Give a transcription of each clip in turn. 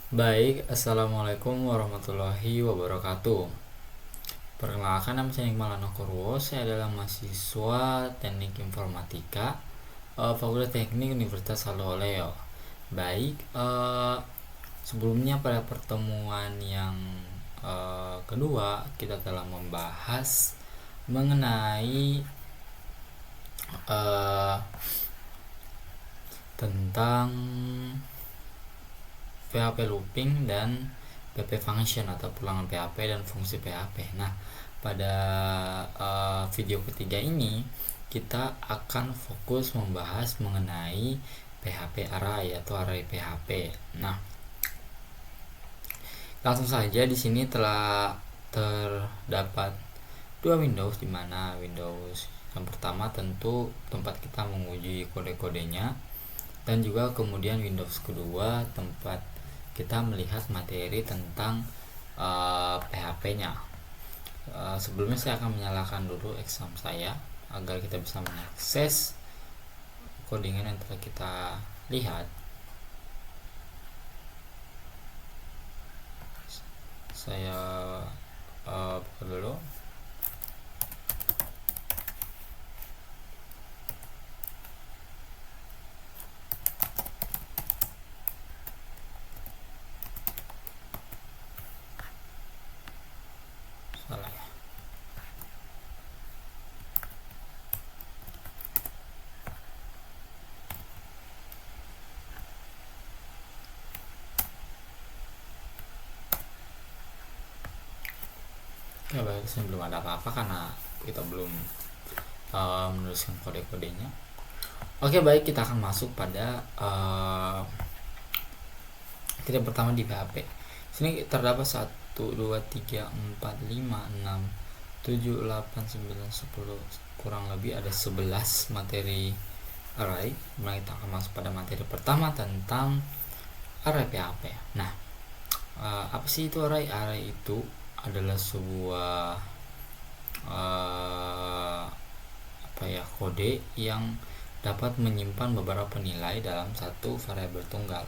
Baik, Assalamualaikum warahmatullahi wabarakatuh. Perkenalkan, nama saya Iqmal Purwo. Saya adalah mahasiswa Teknik Informatika, Fakultas Teknik Universitas Saloleo. Baik, sebelumnya pada pertemuan yang kedua kita telah membahas mengenai eh, tentang PHP looping dan PP function atau pulangan PHP dan fungsi PHP. Nah, pada video ketiga ini kita akan fokus membahas mengenai PHP array atau array PHP. Nah, langsung saja di sini telah terdapat dua Windows, di mana Windows yang pertama tentu tempat kita menguji kode-kodenya, dan juga kemudian Windows kedua tempat kita melihat materi tentang PHP-nya. Sebelumnya saya akan menyalakan dulu exam saya agar kita bisa mengakses codingan yang telah kita lihat. Saya buka dulu. Salah ya. Ya baik, sini belum ada apa-apa karena kita belum menuliskan kode-kodenya. Oke, baik, kita akan masuk pada titik pertama di PHP. Sini terdapat 1, 2, 3, 4, 5, 6, 7, 8, 9, 10, kurang lebih ada 11 materi array. Mulai kita akan masuk pada materi pertama tentang array PHP. Nah, apa sih itu array? Array itu adalah sebuah kode yang dapat menyimpan beberapa nilai dalam satu variabel tunggal.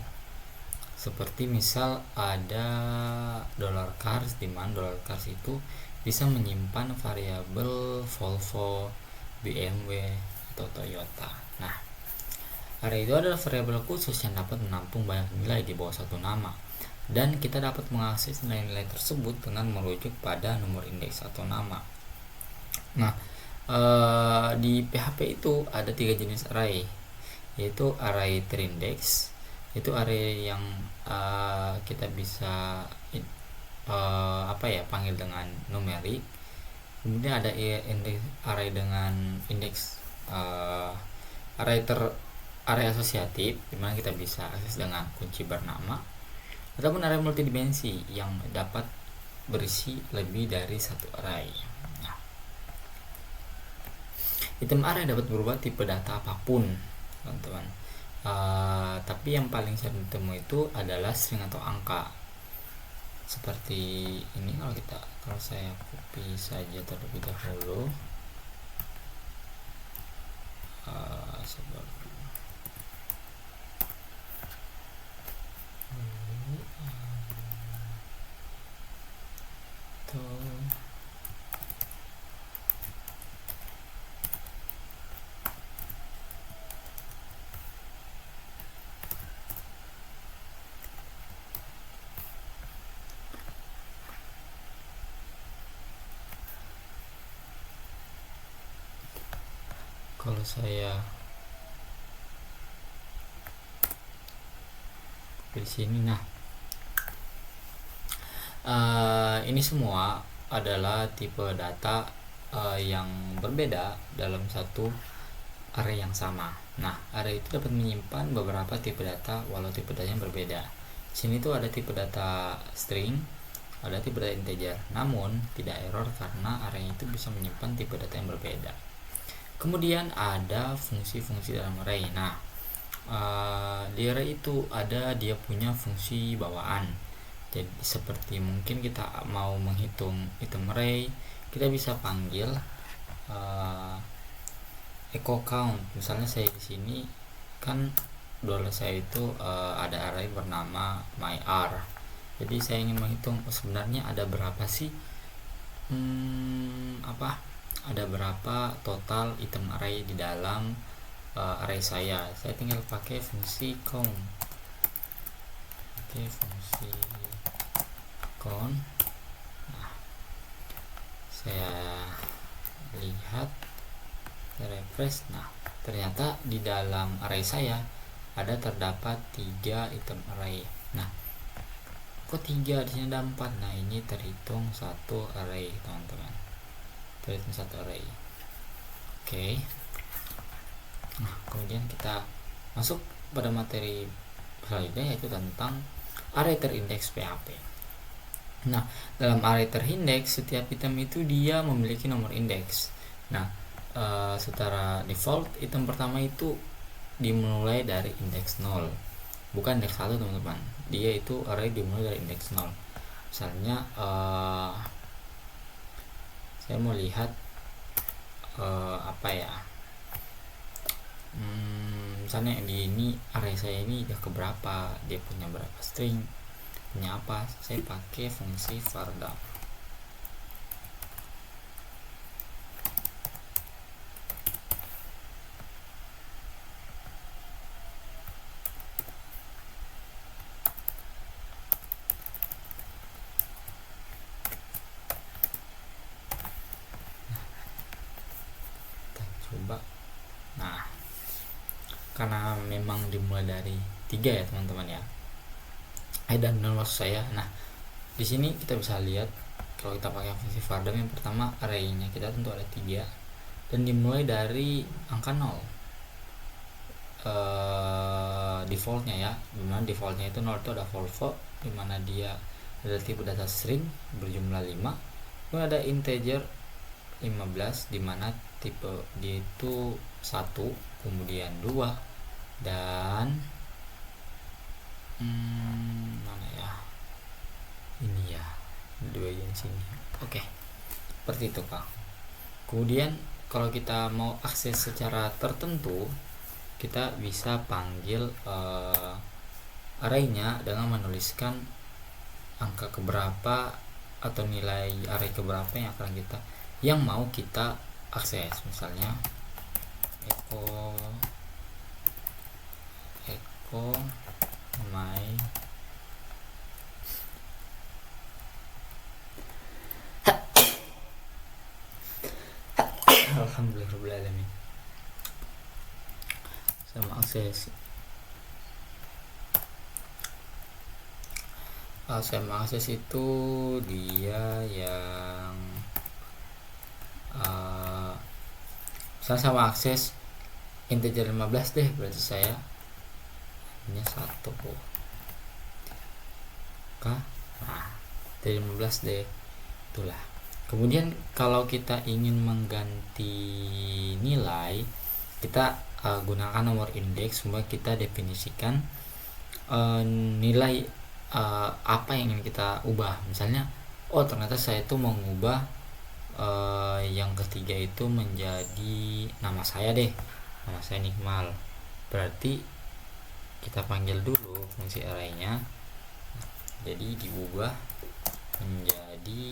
Seperti misal ada $cars, di mana $cars itu bisa menyimpan variabel Volvo, BMW, atau Toyota. Nah, array itu adalah variabel khusus yang dapat menampung banyak nilai di bawah satu nama, dan kita dapat mengakses nilai-nilai tersebut dengan merujuk pada nomor indeks atau nama. Nah, di PHP itu ada 3 jenis array, yaitu array terindex, itu array yang kita bisa panggil dengan numerik. Kemudian ada array dengan indeks, array asosiatif, dimana kita bisa akses dengan kunci bernama, ataupun array multidimensi yang dapat berisi lebih dari satu array. Nah, item array dapat berubah tipe data apapun, teman-teman. Tapi yang paling sering ditemui itu adalah string atau angka. Seperti ini, kalau saya copy saja terlebih dahulu, seperti itu. Kalau saya di sini, nah, ini semua adalah tipe data yang berbeda dalam satu array yang sama. Nah, array itu dapat menyimpan beberapa tipe data walau tipe datanya berbeda. Di sini tuh ada tipe data string, ada tipe data integer. Namun tidak error karena array itu bisa menyimpan tipe data yang berbeda. Kemudian ada fungsi-fungsi dalam array. Nah, di array itu dia punya fungsi bawaan. Jadi seperti mungkin kita mau menghitung item array, kita bisa panggil echo count. Misalnya saya di sini kan dolar saya itu ada array bernama myAr. Jadi saya ingin menghitung sebenarnya ada berapa sih ada berapa total item array di dalam array saya. Saya tinggal pakai fungsi count. Oke, fungsi count. Nah, saya lihat, saya refresh. Nah, ternyata di dalam array saya ada terdapat 3 item array. Nah, kok 3, di sini ada 4. Nah, ini terhitung satu array, teman-teman. Terhitung satu array. Oke. Nah, kemudian kita masuk pada materi selanjutnya, yaitu tentang array terindeks PHP. Nah, dalam array terindeks, setiap item itu dia memiliki nomor indeks. Nah, secara default item pertama itu dimulai dari indeks 0, bukan indeks 1, teman-teman. Dia itu array dimulai dari indeks 0. Misalnya saya mau lihat misalnya di ini array saya ini udah keberapa, dia punya berapa string, punya apa. Saya pakai fungsi var_dump. Coba. Nah, karena memang dimulai dari 3 ya, teman-teman ya. Dan 0 maksud saya. Nah, di sini kita bisa lihat kalau kita pakai fungsi var_dump, yang pertama array-nya kita tentu ada 3 dan dimulai dari angka 0. Defaultnya ya, dimana defaultnya itu 0 itu ada volvo, dimana dia ada tipe data string berjumlah 5, kemudian ada integer 15, dimana tipe dia itu 1, kemudian 2, dan mana ya, ini ya, 2 yang sini. Oke, seperti itu Pak. Kemudian kalau kita mau akses secara tertentu, kita bisa panggil array-nya dengan menuliskan angka keberapa atau nilai array keberapa yang mau kita akses. Misalnya echo my alhamdulillahirobbilalamin. Sama akses sama akses itu dia yang saya sama akses integer 15 deh, berarti saya ini 1 kah. Nah, dari 15 deh, itulah. Kemudian kalau kita ingin mengganti nilai, kita gunakan nomor indeks, semua kita definisikan nilai apa yang ingin kita ubah. Misalnya, oh ternyata saya itu mau mengubah yang ketiga itu menjadi nama saya deh, nama saya Nikmal. Berarti kita panggil dulu fungsi array-nya, jadi diubah menjadi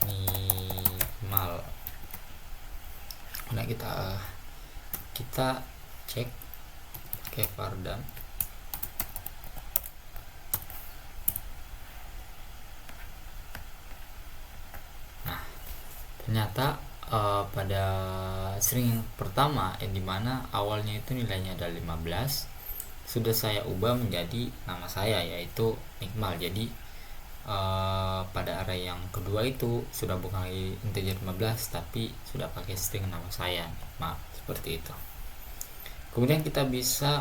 Nikmal. Nah, kita cek ke var_dump. Nah, ternyata pada string pertama yang dimana awalnya itu nilainya ada 15, sudah saya ubah menjadi nama saya, yaitu Nikmal. Jadi pada array yang kedua itu sudah bukan lagi integer 15, tapi sudah pakai string nama saya, Nikmal, seperti itu. Kemudian kita bisa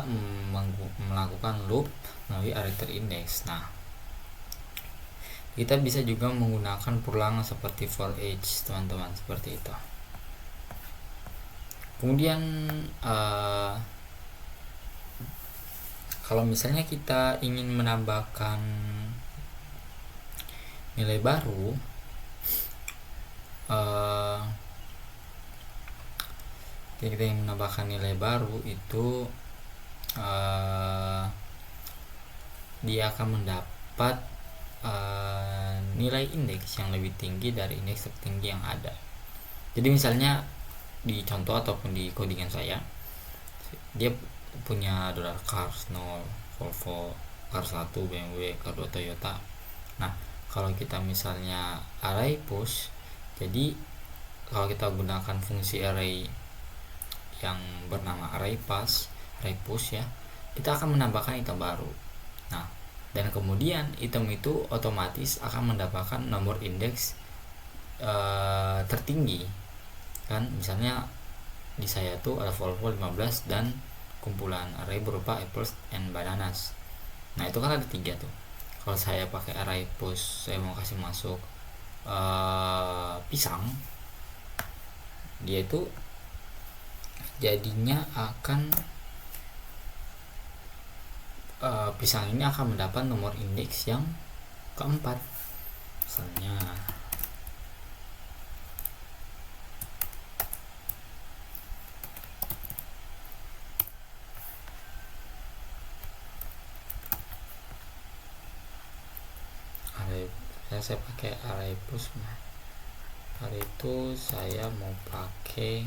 melakukan loop melalui array terindeks. Nah, kita bisa juga menggunakan pulangan seperti for each, teman-teman, seperti itu. Kemudian kalau misalnya kita ingin menambahkan nilai baru, kita ingin menambahkan nilai baru itu dia akan mendapat nilai indeks yang lebih tinggi dari indeks tertinggi yang ada. Jadi misalnya di contoh ataupun di codingan saya, dia punya dolar cars 0, Volvo, cars 1, BMW, cars 2 Toyota. Nah, kalau kita misalnya array push, jadi kalau kita gunakan fungsi array yang bernama array push ya, kita akan menambahkan item baru. Nah, dan kemudian item itu otomatis akan mendapatkan nomor indeks tertinggi kan. Misalnya di saya tuh ada Volvo 15 dan kumpulan array berupa apples and bananas. Nah, itu kan ada 3 tuh. Kalau saya pakai array push, saya mau kasih masuk pisang, dia itu jadinya akan pisang ini akan mendapat nomor indeks yang keempat. Misalnya array, saya pakai array push. Hari itu saya mau pakai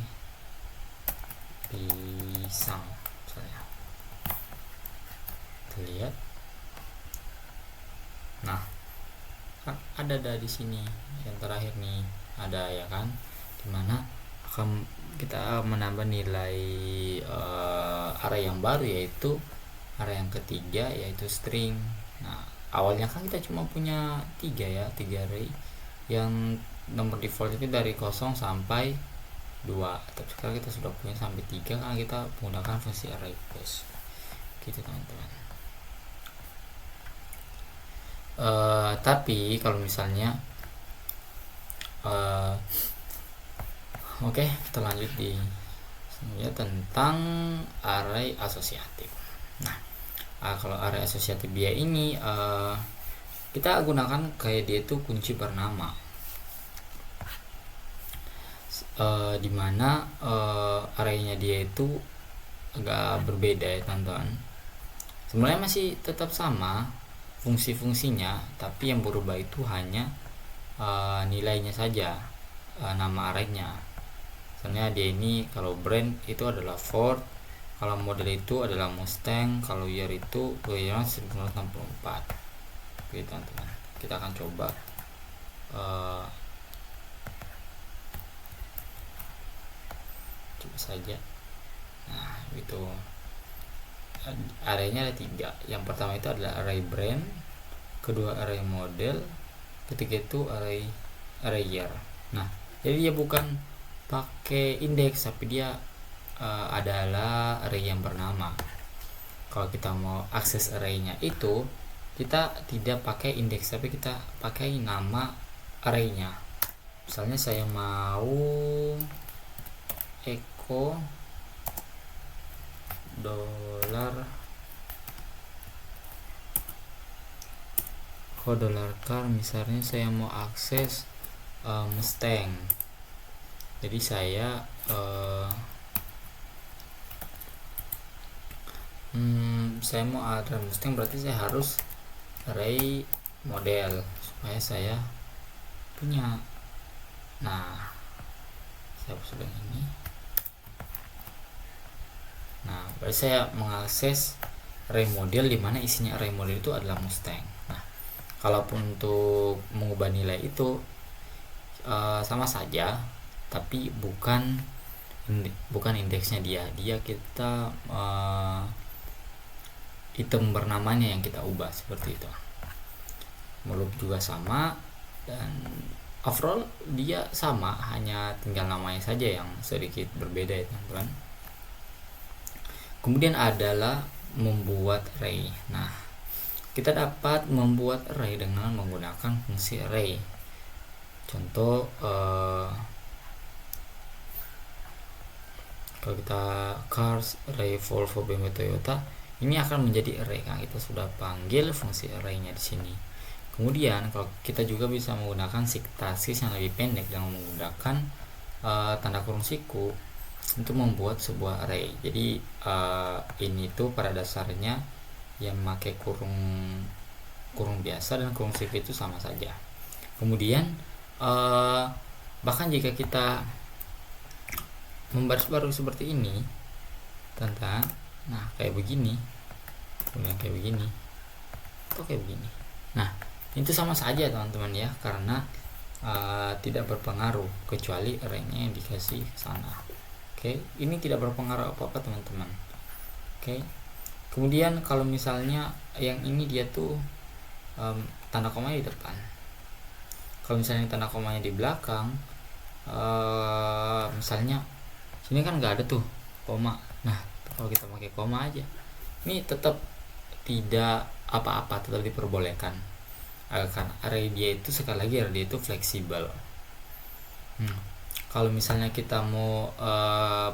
pisang misalnya, lihat. Nah, kan ada di sini yang terakhir nih, ada ya kan, dimana akan kita menambah nilai array yang baru, yaitu array yang ketiga, yaitu string. Nah, awalnya kan kita cuma punya 3 array yang nomor default itu dari 0 sampai 2, tapi sekarang kita sudah punya sampai 3 karena kita menggunakan fungsi array push gitu teman-teman. Tapi kalau misalnya oke, kita lanjut di sini ya, tentang array asosiatif. Nah, kalau array asosiatif dia ini kita gunakan kayak dia itu kunci bernama, dimana arraynya dia itu agak berbeda ya teman-teman. Sebenarnya masih tetap sama fungsi-fungsinya, tapi yang berubah itu hanya nilainya saja, nama arraynya. Misalnya dia ini kalau brand itu adalah Ford, kalau model itu adalah Mustang, kalau year itu 1964. Oke teman-teman, kita akan coba saja. Nah, itu arraynya ada 3. Yang pertama itu adalah array brand, kedua array model, ketiga itu array year. Nah, jadi dia bukan pakai indeks, tapi dia adalah array yang bernama. Kalau kita mau akses arraynya itu, kita tidak pakai indeks, tapi kita pakai nama arraynya. Misalnya saya mau echo dollar car, misalnya saya mau akses Mustang, jadi saya mau array Mustang, berarti saya harus array model supaya saya punya. Nah, saya hapus yang ini. Nah, berarti saya mengakses array model, dimana isinya array model itu adalah Mustang. Nah, kalaupun untuk mengubah nilai itu sama saja, tapi bukan indeksnya dia kita item bernamanya yang kita ubah, seperti itu. Loop juga sama, dan overall dia sama, hanya tinggal namanya saja yang sedikit berbeda ya teman-teman. Kemudian adalah membuat array. Nah, kita dapat membuat array dengan menggunakan fungsi array. Contoh kalau kita cars array Volvo, BMW, Toyota, ini akan menjadi array kan, kita sudah panggil fungsi arraynya di sini. Kemudian kalau kita juga bisa menggunakan sintaksis yang lebih pendek dengan menggunakan tanda kurung siku. untuk membuat sebuah array. Jadi ini tuh pada dasarnya yang memakai kurung biasa dan kurung shift itu sama saja. Kemudian bahkan jika kita membaris baru seperti ini tentang kayak begini, kemudian kayak begini atau kayak begini, nah itu sama saja teman-teman ya, karena tidak berpengaruh kecuali array-nya yang dikasih ke sana. Oke, ini tidak berpengaruh apa-apa teman-teman. Oke, kemudian kalau misalnya yang ini dia tuh tanda komanya di depan, kalau misalnya tanda komanya di belakang, misalnya sini kan nggak ada tuh koma, nah kalau kita pakai koma aja, ini tetap tidak apa-apa, tetap diperbolehkan. Kan array dia itu, sekali lagi array dia itu fleksibel. Kalau misalnya kita mau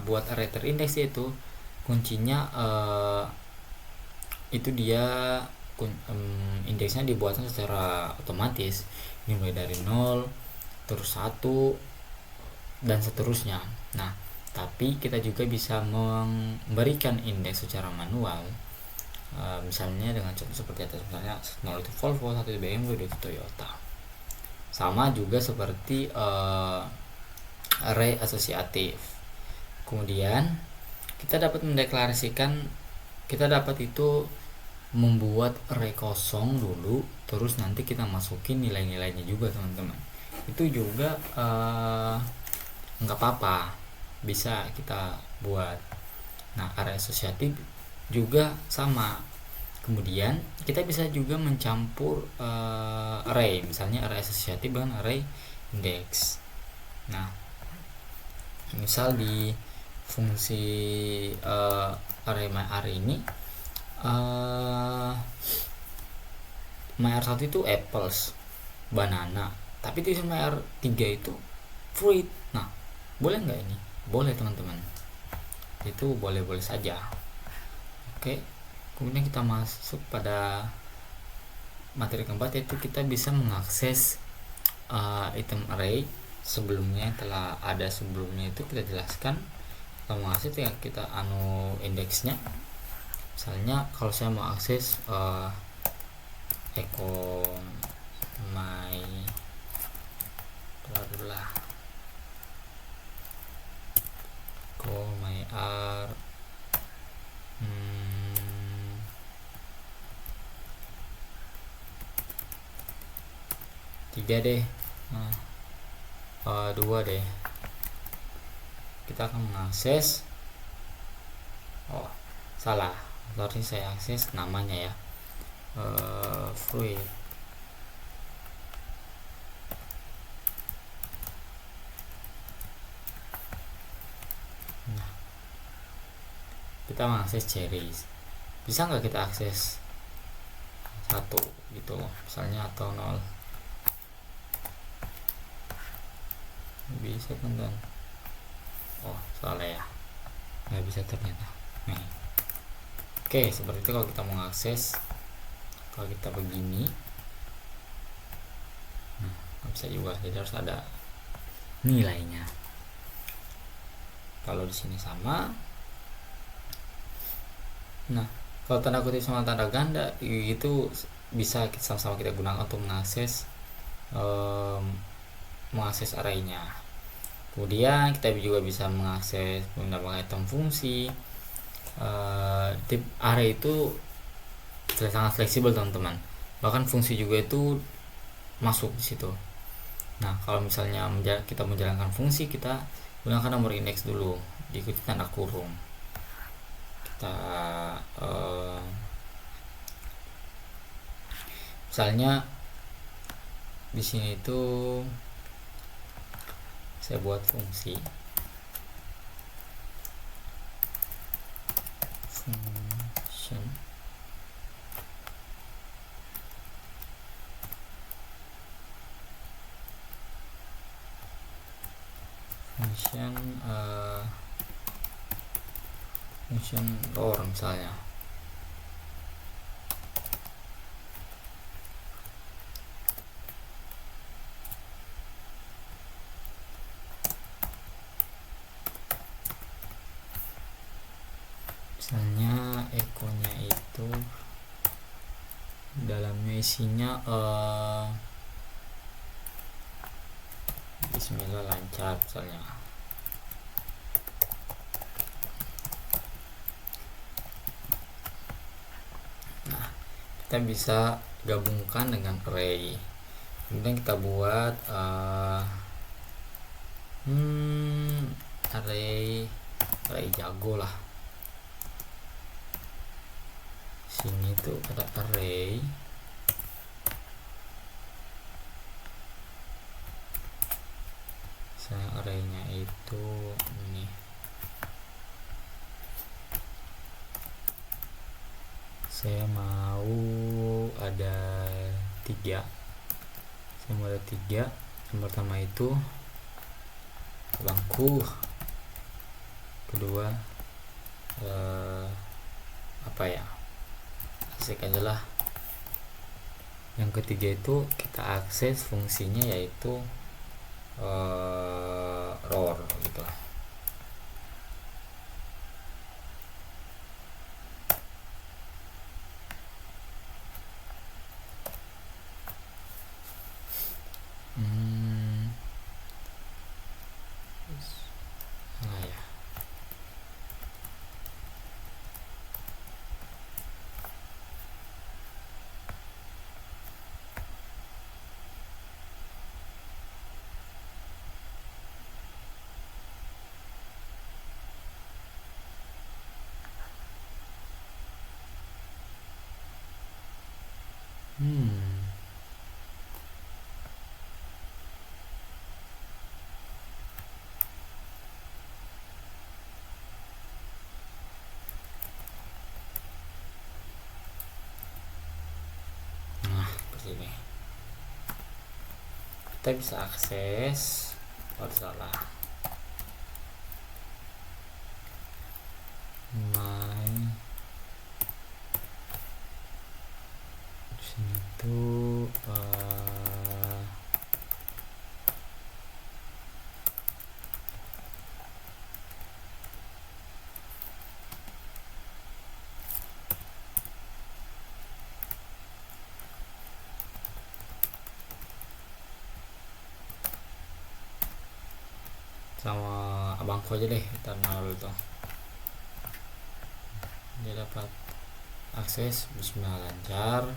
buat array terindeks, itu kuncinya itu dia indeksnya dibuatkan secara otomatis, dimulai dari 0 terus 1 dan seterusnya. Nah, tapi kita juga bisa memberikan indeks secara manual, misalnya dengan contoh seperti atas, misalnya 0 itu Volvo, 1 itu BMW, 2 itu Toyota. Sama juga seperti array asosiatif. Kemudian kita dapat mendeklarasikan, kita dapat itu membuat array kosong dulu, terus nanti kita masukin nilai-nilainya juga teman-teman. Itu juga nggak apa-apa, bisa kita buat. Nah, array asosiatif juga sama. Kemudian kita bisa juga mencampur array, misalnya array asosiatif dengan array indeks. Nah, misal di fungsi array myar ini, myar 1 itu apples, banana, tapi di myar 3 itu fruit. Nah, boleh nggak ini? Boleh teman-teman, itu boleh-boleh saja. Oke, kemudian kita masuk pada materi keempat, yaitu kita bisa mengakses item array. Sebelumnya telah ada sebelumnya itu kita jelaskan, kita mengakses ya, kita indeksnya. Misalnya kalau saya mau akses echo my r 3 deh, 2 deh, kita akan mengakses, salah, tadi saya akses namanya ya, fruit. Nah, kita mengakses cherries, bisa nggak kita akses 1 gitu misalnya, atau 0? Bisa teman-teman. Salah ya, nggak bisa ternyata. Oke, seperti itu kalau kita mau mengakses. Kalau kita begini, nggak bisa juga, jadi harus ada nilainya. Kalau di sini sama. Nah, kalau tanda kutip sama tanda ganda itu bisa sama-sama kita gunakan untuk mengakses array-nya. Kemudian kita juga bisa mengakses menggunakan item fungsi. Tip array itu sangat fleksibel teman-teman, bahkan fungsi juga itu masuk di situ. Nah, kalau misalnya kita menjalankan fungsi, kita gunakan nomor indeks dulu diikuti tanda kurung. Kita misalnya di sini itu saya buat fungsi function roar misalnya. isinya Bismillah lancar misalnya. Nah, kita bisa gabungkan dengan array. Kemudian kita buat array jago lah. Sini tuh ada array. Arraynya itu ini. Saya mau ada 3. Saya mau ada 3. Yang pertama itu bangku. Kedua apa ya? Asik aja lah. Yang ketiga itu kita akses fungsinya yaitu roar gitu. Ya. Nah, seperti ini. Kita bisa akses. Salah. Sini tuh sama abangku aja deh, kita nol tuh. Dia dapat akses Bismillah lancar.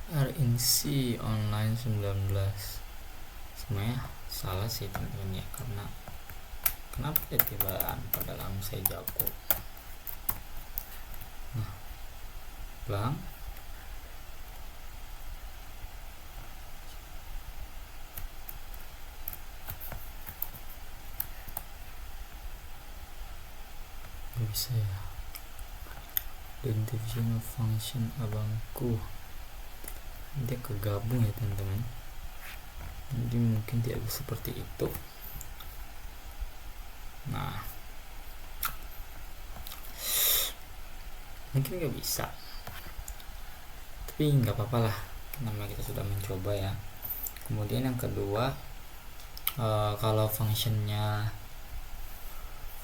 RNC online 19. Sebenarnya salah sih teman-teman ya, karena kenapa dia tibaan padahal saya jago. Nah, pelang bisa ya. Identification of function abangku, dia kegabung ya teman-teman, jadi mungkin tidak seperti itu. Nah, mungkin nggak bisa, tapi nggak apa-apa lah, namanya kita sudah mencoba ya. Kemudian yang kedua, kalau functionnya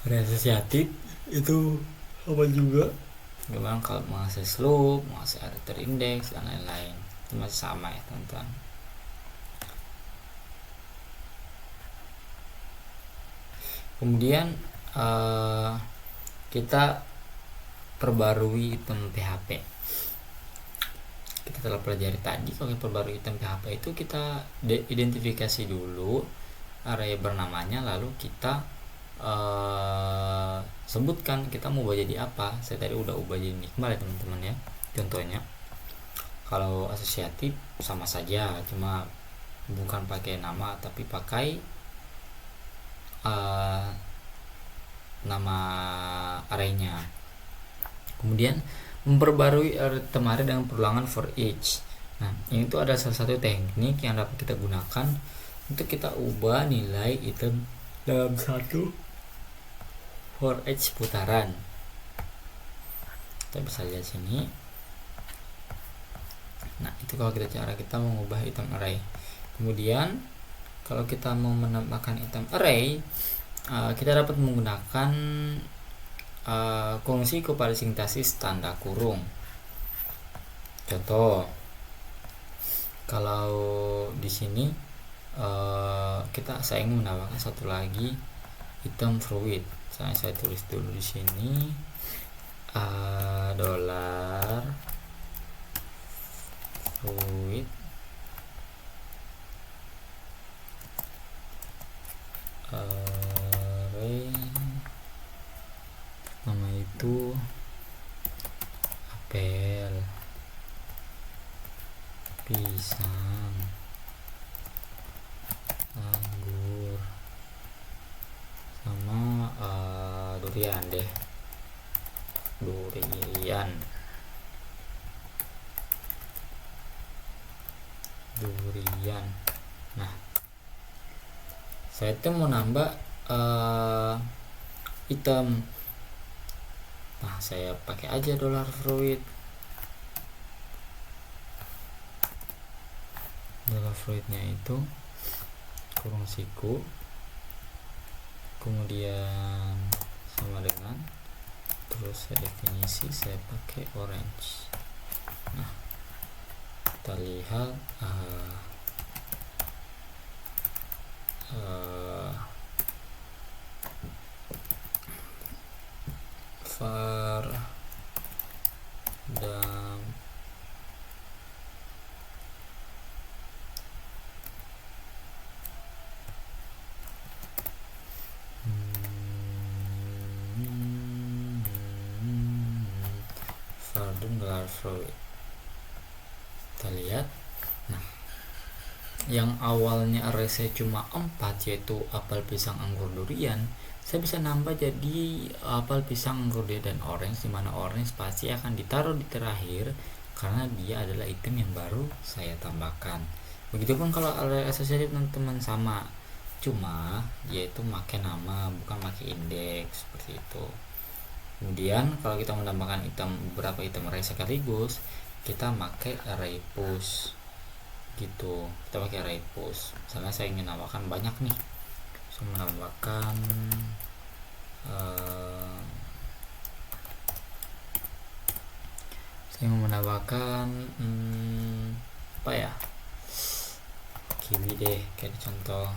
asosiatif itu sama juga. Gimana kalau mengakses loop, mengakses editor index dan lain-lain, itu masih sama ya teman-teman. Kemudian kita perbarui item PHP. Kita telah pelajari tadi, kalau perbarui item PHP itu kita identifikasi dulu array bernamanya, lalu kita sebutkan kita mau ubah jadi apa. Saya tadi udah ubah jadi nikmal ya teman-teman ya. Contohnya kalau asosiatif sama saja, cuma bukan pakai nama tapi pakai nama arraynya. Kemudian memperbarui item array dengan perulangan for each. Nah, ini tuh ada salah satu teknik yang dapat kita gunakan untuk kita ubah nilai item dalam satu for each putaran. Kita bisa lihat sini. Nah, itu kalau kita mengubah item array. Kemudian kalau kita mau menambahkan item array, kita dapat menggunakan fungsi kepada sintaksis tanda kurung. Contoh, kalau di sini saya ingin menambahkan satu lagi item fruit. Saya tulis dulu di sini dolar fruit array, nama itu apel, pisang, anggur, sama durian deh, durian. Nah, saya tuh mau nambah item. Nah, saya pakai aja dolar fruit. Dolar fruitnya itu kurung siku, kemudian sama dengan, terus saya definisi, saya pakai orange. Nah, kita lihat var dan dolar fruit. Kita lihat. Nah, yang awalnya array saya cuma 4, yaitu apel, pisang, anggur, durian, saya bisa nambah jadi apel, pisang, anggur, durian, dan orange, dimana orange pasti akan ditaruh di terakhir karena dia adalah item yang baru saya tambahkan. Begitupun kalau array associative teman-teman sama, cuma yaitu pakai nama bukan pakai indeks, seperti itu. Kemudian kalau kita menambahkan beberapa item array sekaligus, kita pakai array push gitu. Kita pakai array push. Misalnya saya ingin menambahkan banyak nih, saya menambahkan apa ya, kiwi deh, kayak contoh,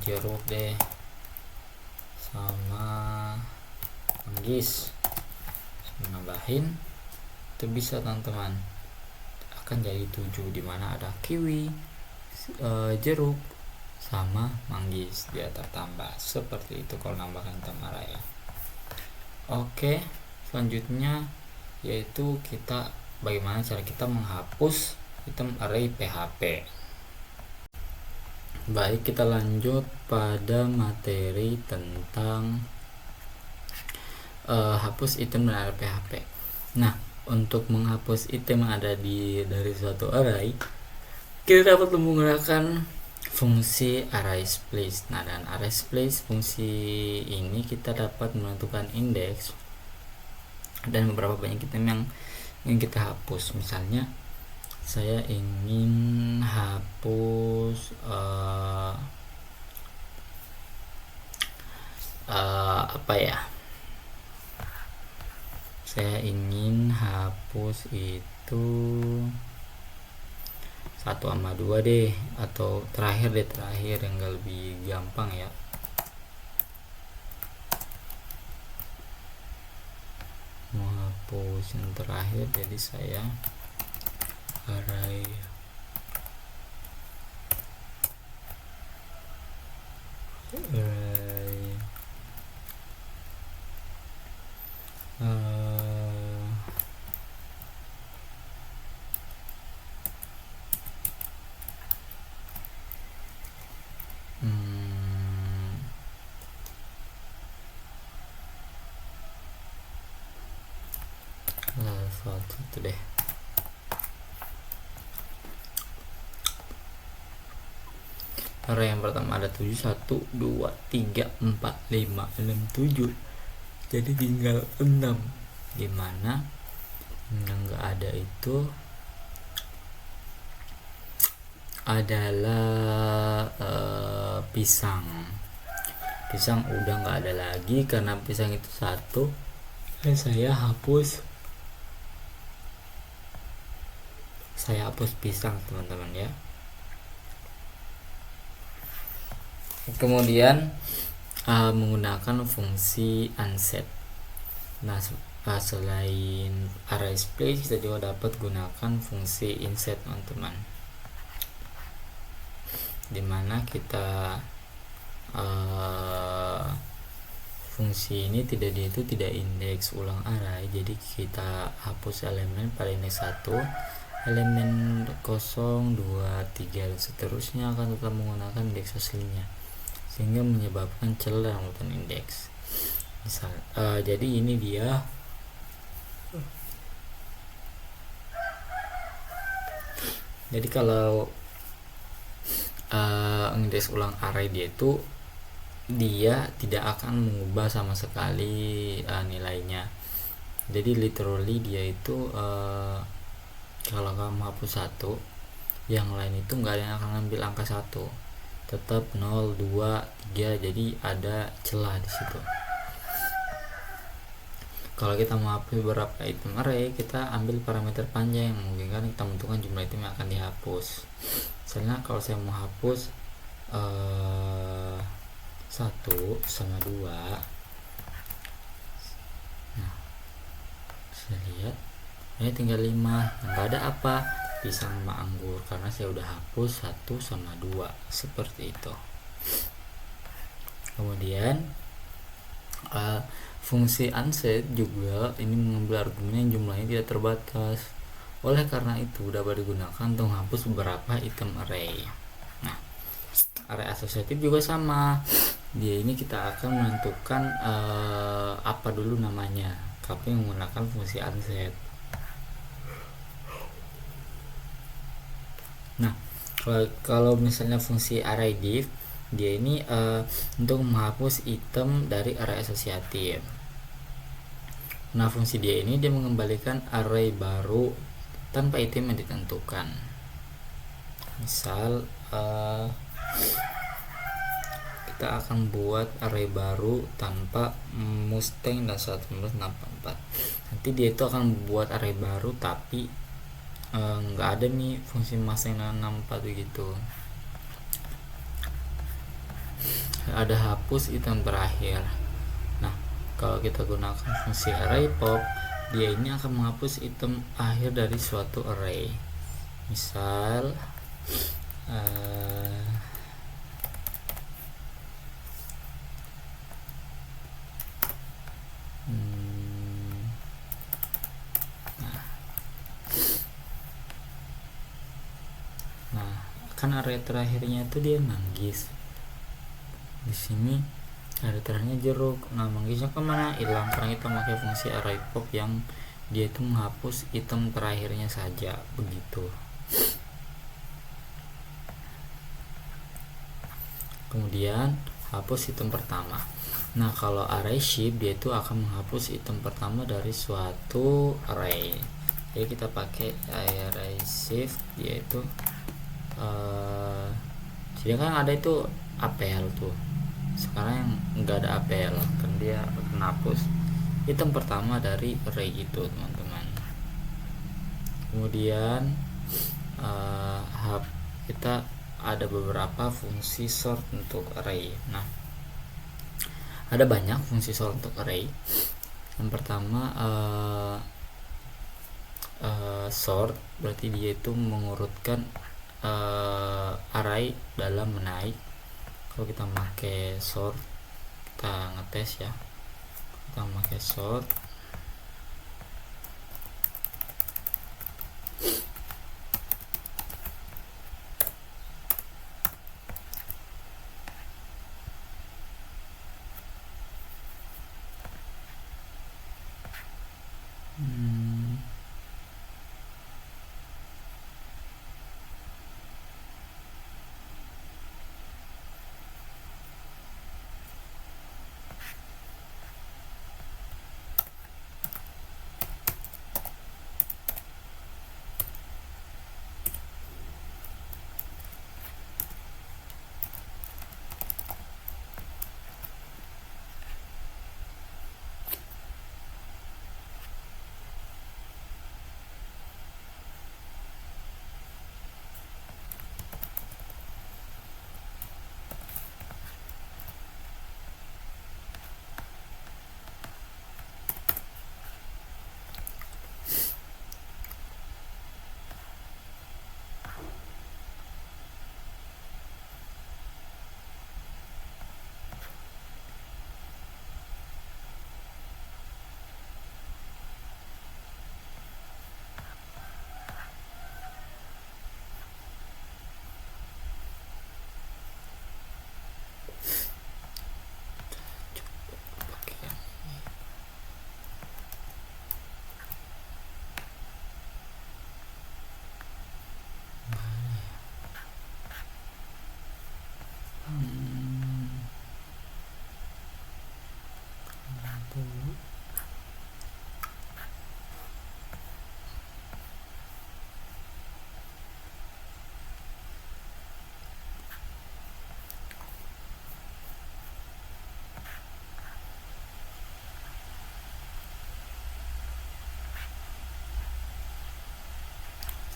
jeruk deh, sama manggis. Menambahin itu bisa teman-teman, akan jadi 7, dimana ada kiwi, jeruk, sama manggis dia tertambah. Seperti itu kalau nambahkan item array. Oke, selanjutnya yaitu bagaimana cara kita menghapus item array PHP. Baik, kita lanjut pada materi tentang hapus item dan array PHP. Nah, untuk menghapus item yang ada dari suatu array, kita dapat menggunakan fungsi array splice. Nah, dan array splice, fungsi ini kita dapat menentukan indeks dan beberapa banyak item yang ingin kita hapus. Misalnya saya ingin hapus apa ya, saya ingin hapus itu 1/2 deh, atau terakhir yang lebih gampang ya. Menghapus yang terakhir, jadi saya array level 1 deh. Array yang pertama ada 7, 1, 2, 3, 4, 5, 6, 7. Jadi tinggal 6, dimana yang enggak ada itu adalah pisang. Pisang udah nggak ada lagi karena pisang itu 1, dan saya hapus saya hapus pisang teman-teman ya. Kemudian menggunakan fungsi unset. Nah, selain array split, kita juga dapat gunakan fungsi inset teman-teman, dimana kita fungsi ini tidak indeks ulang array. Jadi kita hapus elemen pada indeks 1, elemen 0, 2, 3 dan seterusnya akan tetap menggunakan indeks aslinya, sehingga menyebabkan celah dalam urutan indeks. Misal, jadi ini dia jadi kalau indeks ulang array dia tidak akan mengubah sama sekali nilainya. Jadi literally dia itu kalau kamu hapus 1, yang lain itu nggak ada yang akan ngambil angka 1, tetap 0, 2, 3, jadi ada celah di situ. Kalau kita mau hapus beberapa item array, kita ambil parameter panjang yang memungkinkan kita menentukan jumlah item yang akan dihapus. Misalnya kalau saya mau hapus 1 sama 2, nah saya lihat ini tinggal 5, nggak ada apa, pisang sama anggur, karena saya udah hapus 1 sama 2, seperti itu. Kemudian fungsi unset juga ini mengambil argumen yang jumlahnya tidak terbatas. Oleh karena itu dapat digunakan untuk menghapus beberapa item array. Nah, array asosiatif juga sama. Dia ini kita akan menentukan apa dulu namanya, tapi menggunakan fungsi unset. Nah, kalau misalnya fungsi array div, dia ini untuk menghapus item dari array asosiatif. Nah, fungsi dia mengembalikan array baru tanpa item yang ditentukan. Misal kita akan buat array baru tanpa Mustang dan 1984. Nanti dia itu akan membuat array baru tapi nggak ada nih fungsi Mustang dan 64 begitu. Ada hapus item terakhir. Nah, kalau kita gunakan fungsi array pop, dia ini akan menghapus item akhir dari suatu array. Misal kan array terakhirnya itu dia manggis. Di sini array terakhirnya jeruk. Nah, manggisnya kemana? Hilang, karena kita pakai fungsi array pop yang dia itu menghapus item terakhirnya saja, begitu. Kemudian hapus item pertama. Nah, kalau array shift dia itu akan menghapus item pertama dari suatu array. Jadi kita pakai array shift, yaitu jadi kan ada itu APL tuh, sekarang yang enggak ada APL kan dia akan hapus item pertama dari array itu, teman-teman. Kemudian kita ada beberapa fungsi sort untuk array. Nah, ada banyak fungsi sort untuk array. Yang pertama sort, berarti dia itu mengurutkan array dalam menaik. Kalau kita pakai sort, kita ngetes ya, kita pakai sort,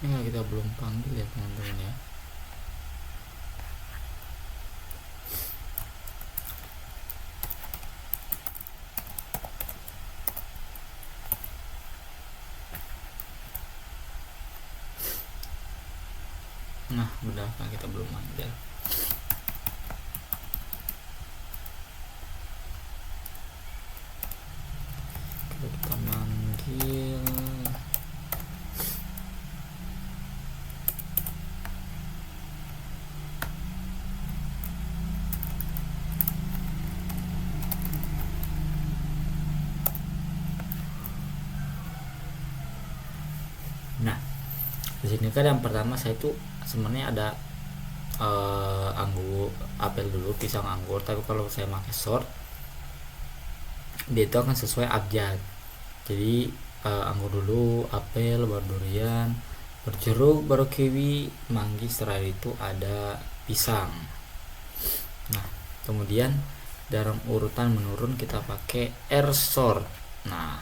ini kita belum panggil ya teman-teman ya. Nah, benar kan kita belum manggil. Kalau kita manggil nah, di sini kan yang pertama saya tuh sebenarnya ada anggur apel dulu, pisang anggur, tapi kalau saya pakai sort dia itu akan sesuai abjad. Jadi anggur dulu, apel, baru durian, baru jeruk, baru kiwi, manggis, terakhir itu ada pisang. Nah, kemudian dalam urutan menurun kita pakai R sort. Nah,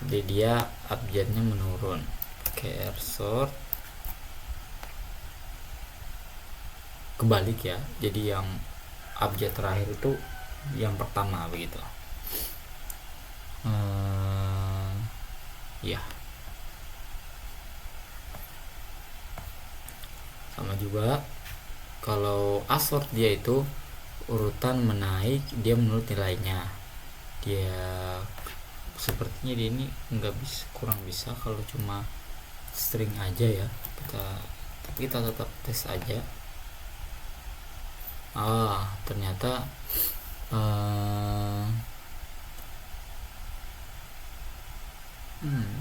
jadi dia abjadnya menurun pakai R sort. Kebalik ya, jadi yang abjad terakhir itu yang pertama begitu. Ya, sama juga kalau asort dia itu urutan menaik, dia menurut nilainya. Dia sepertinya dia ini nggak bisa, kurang bisa kalau cuma string aja ya. Kita tetap tes aja. Ternyata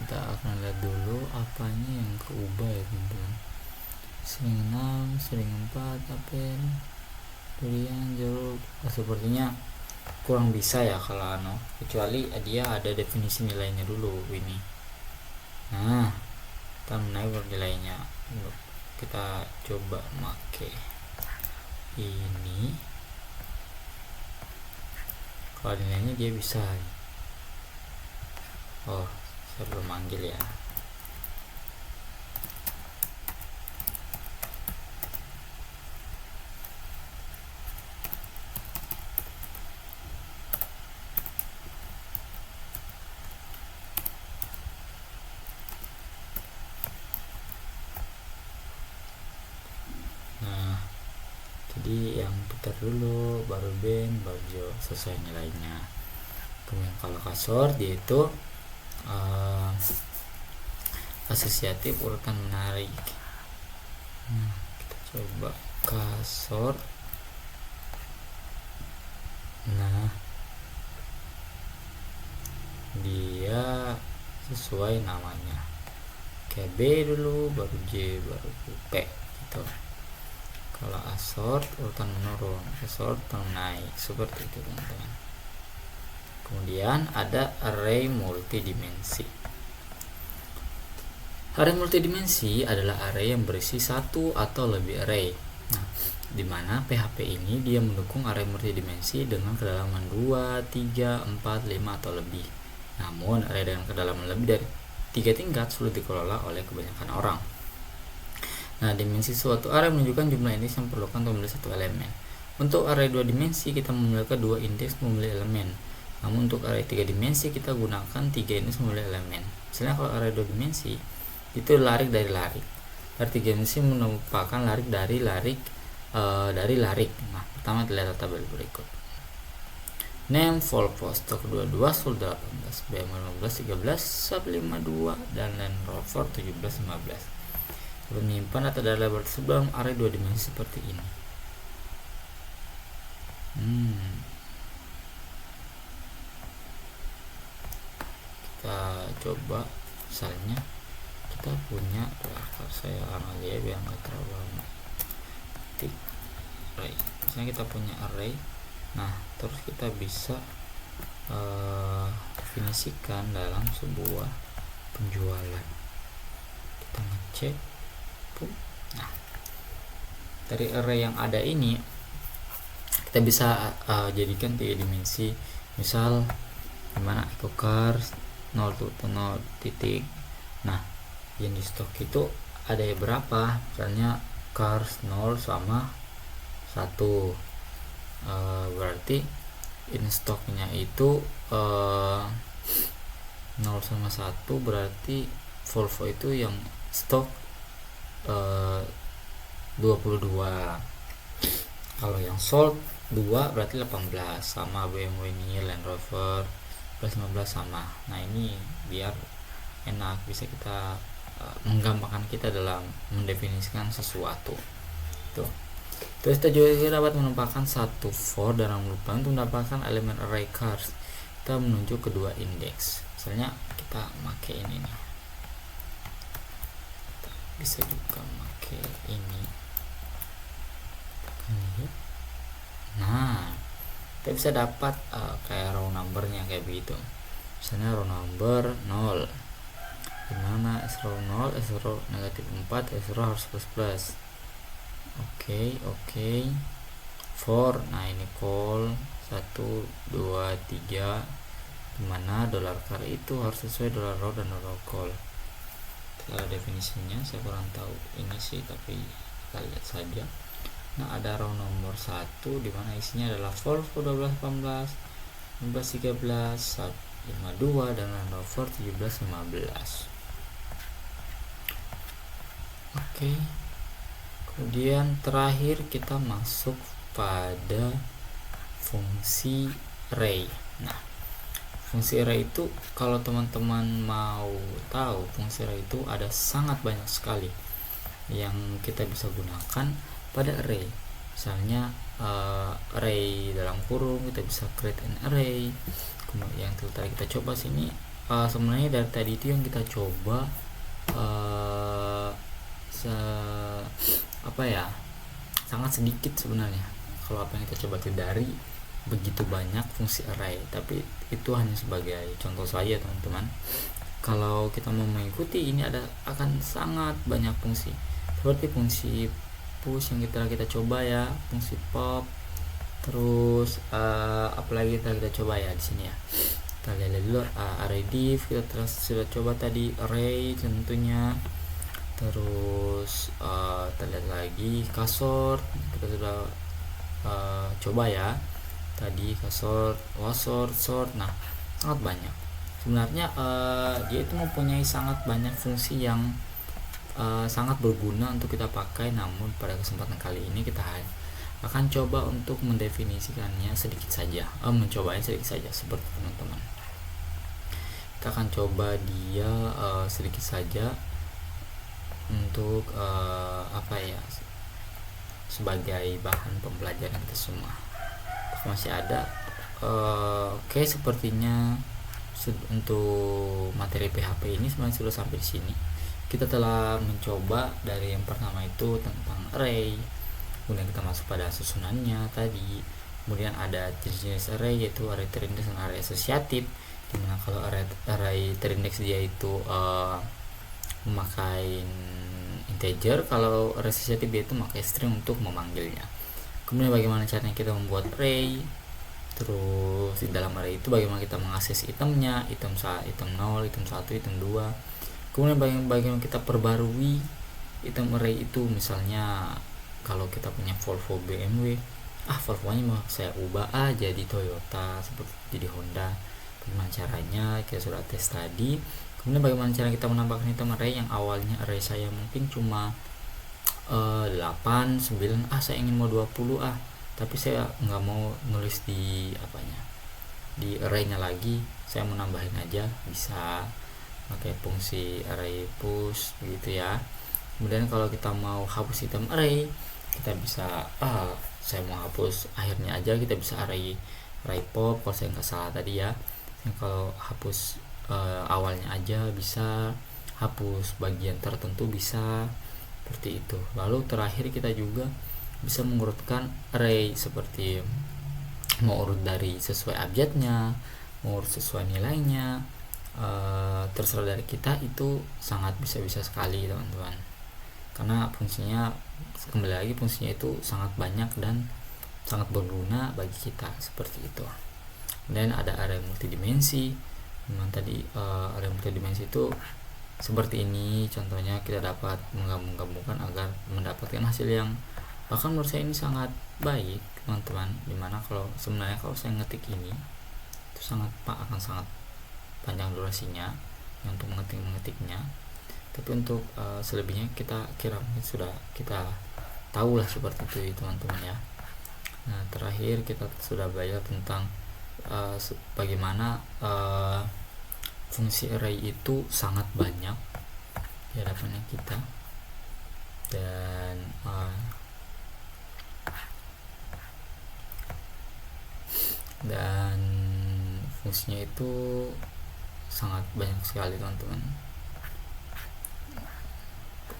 kita akan lihat dulu apanya yang keubah ya teman-teman. String 6, string 4, apel, durian, jeruk. Sepertinya kurang bisa ya kalau kecuali dia ada definisi nilainya dulu ini. Nah, kita menaik nilainya. Kita coba make ini. Kalau nilainya dia bisa. Saya belum manggil ya. Nah, jadi yang putar dulu, baru band, baru sesuai nilainya. Kemudian kalau kasor dia itu asosiatif urutan menarik. Kita coba kasor. Nah, dia sesuai namanya, kayak B dulu, baru J, baru P gitu. Kalau asort urutan menurun, asort urutan naik, seperti itu teman-teman. Kemudian ada array multidimensi. Array multidimensi adalah array yang berisi satu atau lebih array. Nah, di mana PHP ini dia mendukung array multidimensi dengan kedalaman 2, 3, 4, 5 atau lebih. Namun, array dengan kedalaman lebih dari 3 tingkat sulit dikelola oleh kebanyakan orang. Nah, dimensi suatu array menunjukkan jumlah indeks yang diperlukan untuk memilih satu elemen. Untuk array 2 dimensi, kita memiliki 2 indeks memilih elemen. Namun untuk array 3 dimensi kita gunakan 3 indeks memilih elemen. Misalnya kalau array 2 dimensi itu larik dari larik. Array 3 dimensi merupakan larik dari larik Nah, pertama kita lihat tabel berikut. Name full post 22 sul 18, BM 15 13, sub 52 dan Land Rover 17 15. Menyimpan data dari label sebelum array 2 dimensi seperti ini. Kita coba, misalnya kita punya saya ambil ya biar nggak terlalu lama. Array, misalnya kita punya array. Nah, terus kita bisa definisikan dalam sebuah penjualan. Kita ngecek. Nah, dari array yang ada ini kita bisa jadikan 3 dimensi. Misal dimana echo cars 0 to 0 titik. Nah, yang di stok itu ada berapa, misalnya cars 0 sama 1, berarti in stoknya itu 0 sama 1, berarti Volvo itu yang stok 22. Kalau yang sold 2 berarti 18, sama BMW ini, Land Rover plus 15 sama. Nah ini biar enak, bisa kita menggampangkan kita dalam mendefinisikan sesuatu tuh. Terus kita juga dapat menempatkan satu for dalam loopan untuk mendapatkan elemen array cars. Kita menuju kedua indeks, misalnya kita pakai ini nih, bisa juga pakai ini. Nah kita bisa dapat kayak row numbernya kayak begitu, misalnya row number 0, dimana S row 0, S row negatif 4, S row harus plus. Oke. For, nah ini call 1, 2, 3, dimana $car itu harus sesuai $row dan $row call. Definisinya saya kurang tahu ini sih, tapi kita lihat saja. Nah ada row nomor 1 dimana isinya adalah Volvo 1218, 1513, 52 dan Land Rover 1715. Oke. Kemudian terakhir kita masuk pada fungsi array. Nah, fungsi array itu kalau teman-teman mau tahu, fungsi array itu ada sangat banyak sekali yang kita bisa gunakan pada array. Misalnya array dalam kurung, kita bisa create an array. Kemudian yang tadi kita coba sini, sebenarnya dari tadi itu yang kita coba sangat sedikit sebenarnya. Kalau apa yang kita coba dari begitu banyak fungsi array, tapi itu hanya sebagai contoh saja teman-teman. Kalau kita mau mengikuti ini akan sangat banyak fungsi, seperti fungsi push yang kita coba ya, fungsi pop, terus apalagi kita coba ya di sini ya. Kita lihat dulu array div, kita sudah coba tadi array tentunya. Terus kita lihat lagi kasort, kita sudah coba ya tadi kasort, wasort, sort. Nah sangat banyak sebenarnya. Dia itu mempunyai sangat banyak fungsi yang sangat berguna untuk kita pakai. Namun pada kesempatan kali ini kita akan coba untuk mendefinisikannya sedikit saja, mencobanya sedikit saja seperti teman-teman. Kita akan coba dia sedikit saja untuk sebagai bahan pembelajaran kita semua. Masih ada oke, sepertinya untuk materi PHP ini sebenarnya sudah sampai di sini. Kita telah mencoba dari yang pertama itu tentang array, kemudian kita masuk pada susunannya tadi, kemudian ada jenis array yaitu array terindeks dan array asosiatif, dimana kalau array terindeks dia itu memakai integer, kalau array asosiatif dia itu memakai string untuk memanggilnya. Kemudian bagaimana caranya kita membuat array, terus di dalam array itu bagaimana kita mengakses itemnya, item 0, item 1, item 2. Kemudian bagaimana kita perbarui item array itu, misalnya kalau kita punya Volvo BMW, Volvo-nya mau saya ubah jadi Toyota, seperti jadi Honda. Bagaimana caranya, kita sudah tes tadi. Kemudian bagaimana cara kita menambahkan item array yang awalnya array saya mungkin cuma 8, 9, saya ingin mau 20, tapi saya nggak mau nulis di di array-nya lagi, saya mau nambahin aja, bisa pakai fungsi array push begitu ya. Kemudian kalau kita mau hapus item array, kita bisa saya mau hapus akhirnya aja, kita bisa array pop kalau saya nggak salah tadi ya. Kalau hapus awalnya aja bisa, hapus bagian tertentu bisa, seperti itu. Lalu terakhir kita juga bisa mengurutkan array, seperti mau urut dari sesuai abjadnya, mau urut sesuai nilainya, terserah dari kita. Itu sangat bisa sekali teman-teman, karena fungsinya, kembali lagi, fungsinya itu sangat banyak dan sangat berguna bagi kita, seperti itu. Dan ada array multidimensi, memang tadi array multidimensi itu seperti ini contohnya, kita dapat menggabungkan agar mendapatkan hasil yang bahkan menurut saya ini sangat baik teman-teman. Dimana kalau sebenarnya kalau saya ngetik ini itu akan sangat panjang durasinya untuk mengetiknya, tapi untuk selebihnya kita kira sudah kita tahu lah seperti itu teman-teman ya. Nah, terakhir kita sudah belajar tentang bagaimana fungsi array itu sangat banyak di hadapannya kita, dan fungsinya itu sangat banyak sekali teman-teman.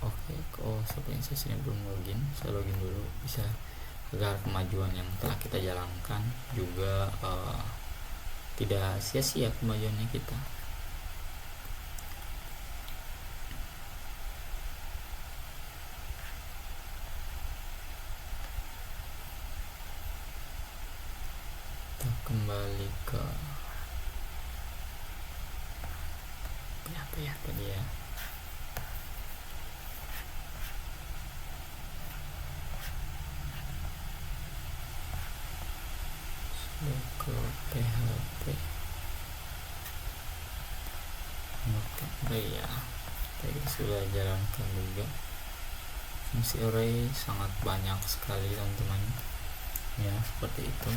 Oke, sepertinya saya sini belum login, saya login dulu bisa, agar kemajuan yang telah kita jalankan juga tidak sia-sia kemajuannya kita. Kita kembali ke apa ya tadi ya. Ke PHP array ya, tadi sudah jalankan juga. Fungsi array sangat banyak sekali teman-teman ya, seperti itu.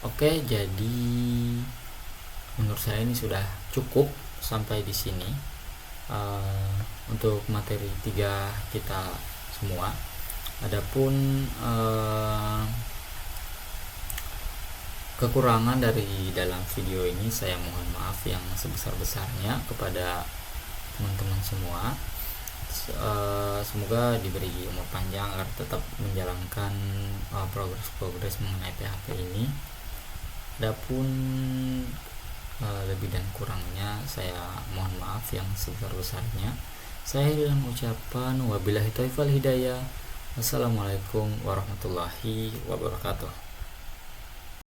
Oke, jadi menurut saya ini sudah cukup sampai di sini untuk materi 3 kita semua. Adapun kekurangan dari dalam video ini saya mohon maaf yang sebesar-besarnya kepada teman-teman semua. Semoga diberi umur panjang agar tetap menjalankan progres mengenai PHP ini. Adapun lebih dan kurangnya saya mohon maaf yang sebesar-besarnya. Saya dengan ucapan wabillahi taufiq wal hidayah. Wassalamualaikum warahmatullahi wabarakatuh.